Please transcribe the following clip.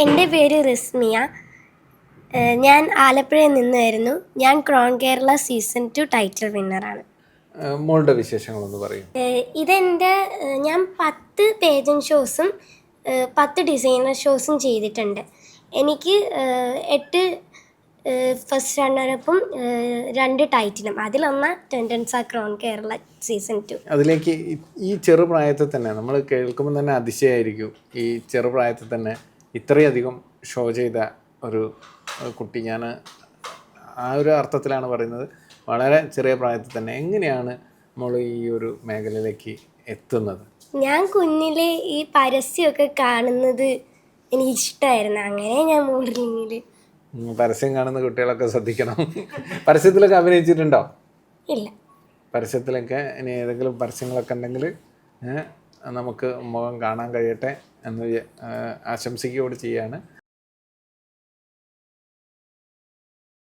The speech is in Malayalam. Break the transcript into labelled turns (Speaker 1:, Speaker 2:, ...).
Speaker 1: എൻ്റെ പേര് റിസ്മിയ. ഞാൻ ആലപ്പുഴയിൽ നിന്ന് വരുന്നു. ഞാൻ ക്രൗൺ കേരള സീസൺ 2 ടൈറ്റിൽ വിന്നറാണ്.
Speaker 2: മോളുടെ വിശേഷങ്ങളൊന്ന് പറയും.
Speaker 1: ഞാൻ 10 പേജന്റ് ഷോസും 10 ഡിസൈനർ ഷോസും ചെയ്തിട്ടുണ്ട്. എനിക്ക് 8 ഫസ്റ്റ് റണ്ണറപ്പും 2 ടൈറ്റിലും. അതിലൊന്ന് ടെൻഡൻസ ക്രൗൺ കേരള സീസൺ 2.
Speaker 2: അതിലേക്ക് ഈ ചെറുപ്രായത്തിൽ തന്നെ നമ്മൾ കേൾക്കുമ്പോൾ തന്നെ അതിശയമായിരിക്കും. ഈ ചെറുപ്രായത്തിൽ തന്നെ ഇത്രയധികം ഷോ ചെയ്ത ഒരു കുട്ടി, ഞാൻ ആ ഒരു അർത്ഥത്തിലാണ് പറയുന്നത്. വളരെ ചെറിയ പ്രായത്തിൽ തന്നെ എങ്ങനെയാണ് നമ്മൾ ഈ ഒരു മേഖലയിലേക്ക് എത്തുന്നത്?
Speaker 1: ഞാൻ കുഞ്ഞിലെ ഈ പരസ്യമൊക്കെ കാണുന്നത് എനിക്കിഷ്ടമായിരുന്നു. അങ്ങനെ ഞാൻ മോഡലിങ്ങിൽ.
Speaker 2: പരസ്യം കാണുന്ന കുട്ടികളൊക്കെ ശ്രദ്ധിക്കണം. പരസ്യത്തിലൊക്കെ അഭിനയിച്ചിട്ടുണ്ടോ?
Speaker 1: ഇല്ല.
Speaker 2: പരസ്യത്തിലൊക്കെ ഇനി ഏതെങ്കിലും പരസ്യങ്ങളൊക്കെ ഉണ്ടെങ്കിൽ നമുക്ക് മുഖം കാണാൻ കഴിയട്ടെ എന്ന് ആശംസിക്കുകയോട് ചെയ്യാണ്.